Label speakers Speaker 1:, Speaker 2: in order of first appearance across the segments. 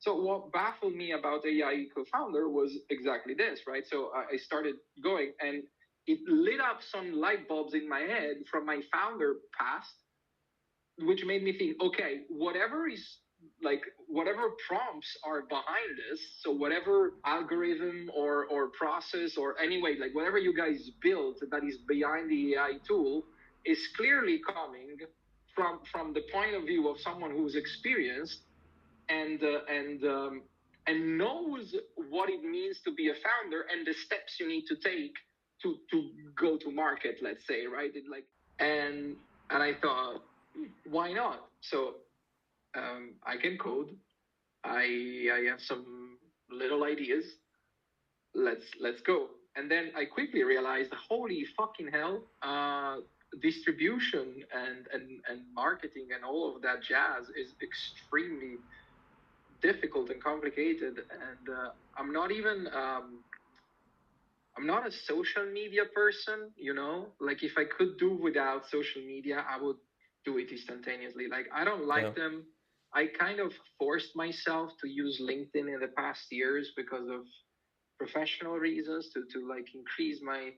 Speaker 1: So what baffled me about AI co-founder was exactly this, right? So I started going, and it lit up some light bulbs in my head from my founder past, which made me think, okay, whatever prompts are behind this, so whatever algorithm or process or anyway, like whatever you guys built that is behind the AI tool is clearly coming from the point of view of someone who's experienced and knows what it means to be a founder and the steps you need to take to go to market, let's say, right? And I thought, why not? So I can code. I have some little ideas. Let's go. And then I quickly realized, holy fucking hell, distribution and marketing and all of that jazz is extremely difficult and complicated. And I'm not even I'm not a social media person, you know? Like if I could do without social media, I would do it instantaneously. Like I don't like them. I kind of forced myself to use LinkedIn in the past years because of professional reasons to like increase my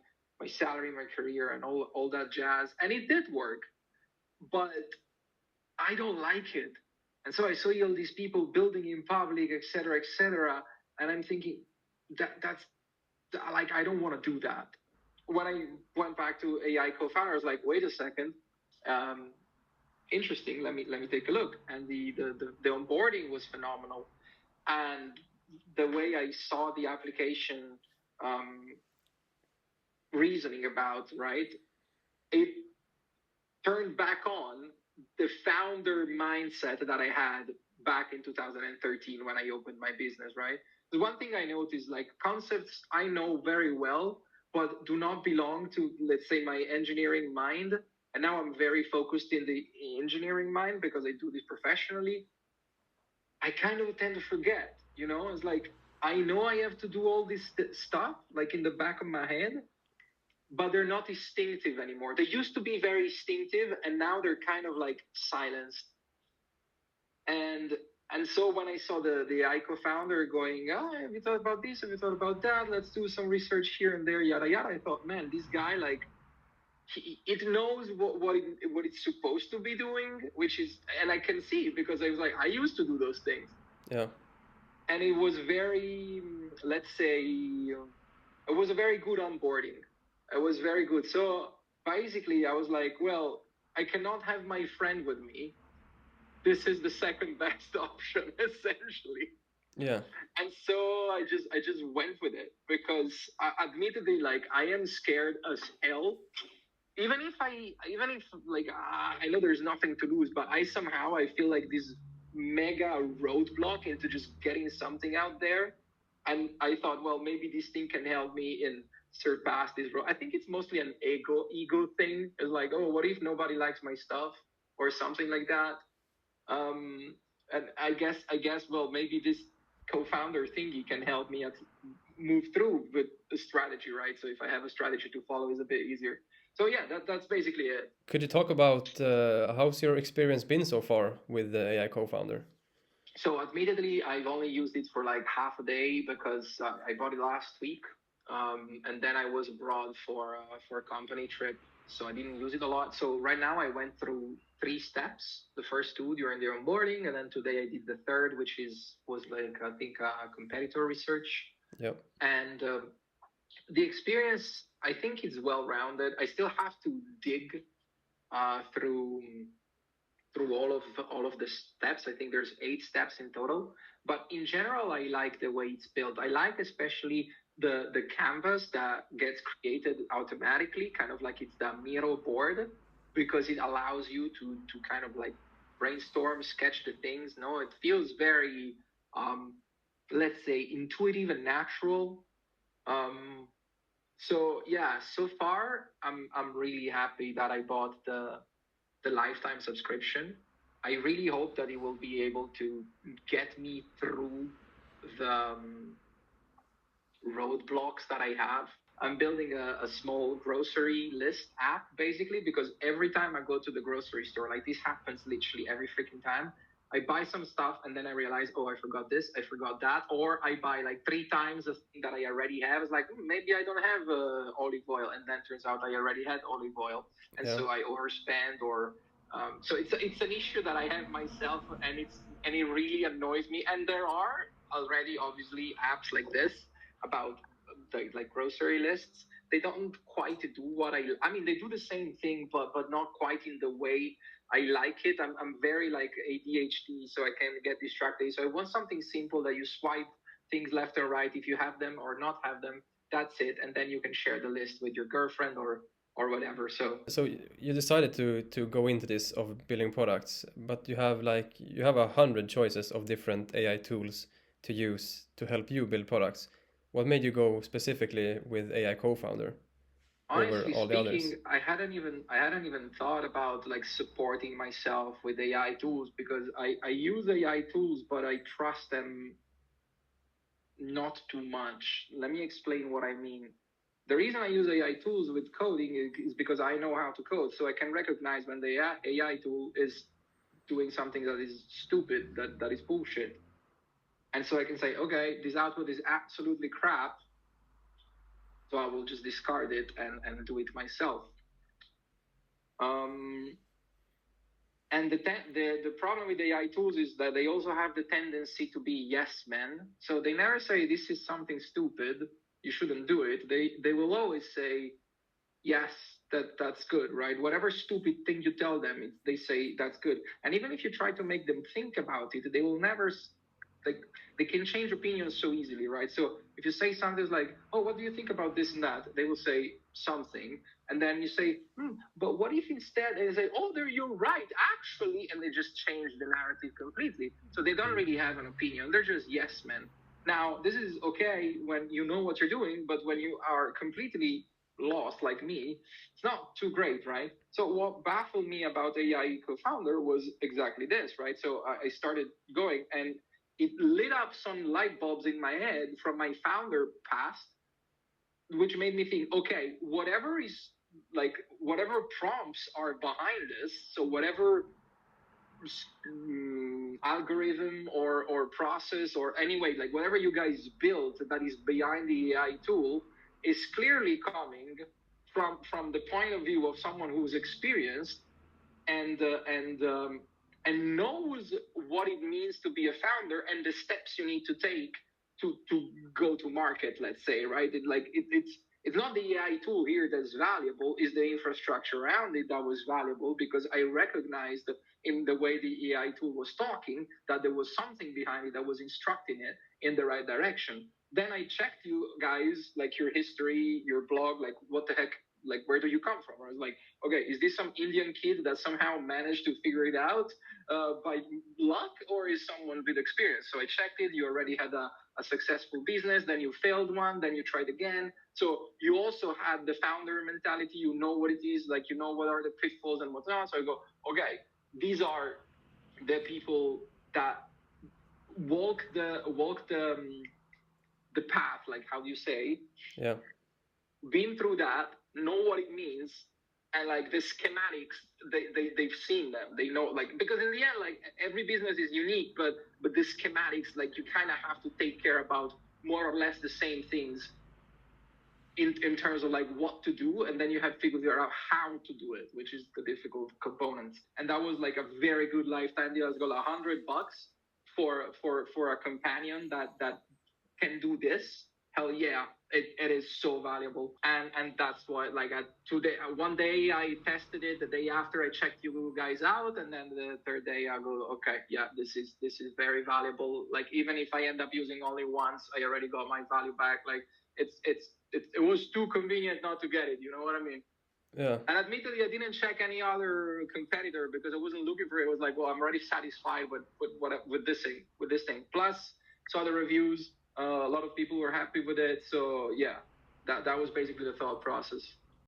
Speaker 1: salary, my career and all that jazz. And it did work, but I don't like it. And so I saw all these people building in public, et cetera, et cetera. And I'm thinking that's like, I don't want to do that. When I went back to AI co-founder, I was like, wait a second, interesting. Let me take a look. And the onboarding was phenomenal, and the way I saw the application reasoning about, right, it turned back on the founder mindset that I had back in 2013 when I opened my business, right? The one thing I noticed, like concepts I know very well, but do not belong to, let's say, my engineering mind. And now I'm very focused in the engineering mind because I do this professionally. I kind of tend to forget, you know, it's like, I know I have to do all this stuff like in the back of my head, but they're not instinctive anymore. They used to be very instinctive, and now they're kind of like silenced. And so when I saw the AI co-founder going, have you thought about this? Have you thought about that? Let's do some research here and there, yada yada. I thought, man, this guy, like, it knows what it's supposed to be doing, which is, and I can see because I was like, I used to do those things.
Speaker 2: Yeah.
Speaker 1: And it was very, let's say, it was a very good onboarding. It was very good. So basically, I was like, well, I cannot have my friend with me. This is the second best option, essentially.
Speaker 2: Yeah.
Speaker 1: And so I just went with it because, admittedly, like, I am scared as hell. Even if like, I know there's nothing to lose, but I feel like this mega roadblock into just getting something out there. And I thought, well, maybe this thing can help me in surpass this road. I think it's mostly an ego thing. It's like, oh, what if nobody likes my stuff or something like that? And I guess, well, maybe this co-founder thingy can help me move through with the strategy, right? So if I have a strategy to follow, it's a bit easier. So yeah, that's basically it.
Speaker 2: Could you talk about how's your experience been so far with the AI co-founder?
Speaker 1: So admittedly, I've only used it for like half a day because I bought it last week, and then I was abroad for a company trip, so I didn't use it a lot. So right now I went through 3 steps. The first 2 during the onboarding, and then today I did the third, which was like, I think, competitor research.
Speaker 2: Yep.
Speaker 1: And the experience, I think, is well rounded. I still have to dig through all of the steps. I think there's 8 steps in total, but in general, I like the way it's built. I like especially the canvas that gets created automatically, kind of like it's the Miro board, because it allows you to kind of like brainstorm, sketch the things. No, it feels very, let's say, intuitive and natural. So yeah, so far I'm really happy that I bought the lifetime subscription. I really hope that it will be able to get me through the roadblocks that I have. I'm building a small grocery list app, basically, because every time I go to the grocery store, like this happens literally every freaking time, I buy some stuff and then I realize, oh, I forgot this, I forgot that, or I buy like 3 times the thing that I already have. It's like, maybe I don't have olive oil, and then turns out I already had olive oil, and
Speaker 2: Yeah.
Speaker 1: so I overspend. Or so it's an issue that I have myself, and it really annoys me. And there are already obviously apps like this about the like grocery lists. They don't quite do what I mean, they do the same thing, but not quite in the way I like it. I'm very like ADHD, so I can get distracted. So I want something simple that you swipe things left or right if you have them or not have them. That's it, and then you can share the list with your girlfriend or whatever.
Speaker 2: So you decided to go into this of building products, but you have 100 choices of different AI tools to use to help you build products. What made you go specifically with AI co-founder over
Speaker 1: Honestly
Speaker 2: all the others?
Speaker 1: speaking, I hadn't even thought about like supporting myself with AI tools, because I use AI tools, but I trust them not too much. Let me explain what I mean. The reason I use AI tools with coding is because I know how to code, so I can recognize when the AI tool is doing something that is stupid, that is bullshit. And so I can say, okay, this output is absolutely crap, so I will just discard it and do it myself. Um, and the problem with AI tools is that they also have the tendency to be yes men. So they never say this is something stupid, you shouldn't do it. They will always say yes, that's good, right? Whatever stupid thing you tell them, they say that's good. And even if you try to make them think about it, they will never like, they can change opinions so easily, right? So if you say something like, oh, what do you think about this and that, they will say something, and then you say, but what if instead they say, oh, you're right actually, and they just change the narrative completely. So they don't really have an opinion, they're just yes men. Now this is okay when you know what you're doing, but when you are completely lost like me, it's not too great, right? So what baffled me about AI co-founder was exactly this, right? So I started going, and it lit up some light bulbs in my head from my founder past, which made me think, okay, whatever prompts are behind this, so whatever algorithm or process, or anyway, like whatever you guys built that is behind the AI tool, is clearly coming from the point of view of someone who's experienced and knows what it means to be a founder and the steps you need to take to go to market, let's say, right? It's not the AI tool here that's valuable, it's the infrastructure around it that was valuable, because I recognized in the way the AI tool was talking that there was something behind it that was instructing it in the right direction. Then I checked you guys, like your history, your blog, like what the heck, like where do you come from? I was like, okay, is this some Indian kid that somehow managed to figure it out by luck, or is someone with experience? So I checked it. You already had a successful business, then you failed one, then you tried again. So you also had the founder mentality. You know what it is, like you know what are the pitfalls and what's not. So I go, okay, these are the people that walk the path, like how do you say?
Speaker 2: Yeah.
Speaker 1: Been through that, know what it means, and like the schematics, they've seen them, they know, like, because in the end, like every business is unique, but the schematics, like you kind of have to take care about more or less the same things in terms of like what to do, and then you have to figure out how to do it, which is the difficult components. And that was like a very good lifetime deal. I got $100 for a companion that can do this. Hell yeah, it is so valuable. And that's why, like, today, one day I tested it, the day after I checked you guys out, and then the third day I go, okay, yeah, this is very valuable. Like, even if I end up using only once, I already got my value back. Like, it was too convenient not to get it, you know what I mean?
Speaker 2: Yeah.
Speaker 1: And admittedly, I didn't check any other competitor because I wasn't looking for it. It was like, well, I'm already satisfied with this thing. Plus, saw the reviews. A lot of people were happy with it. So yeah, that was basically the thought process.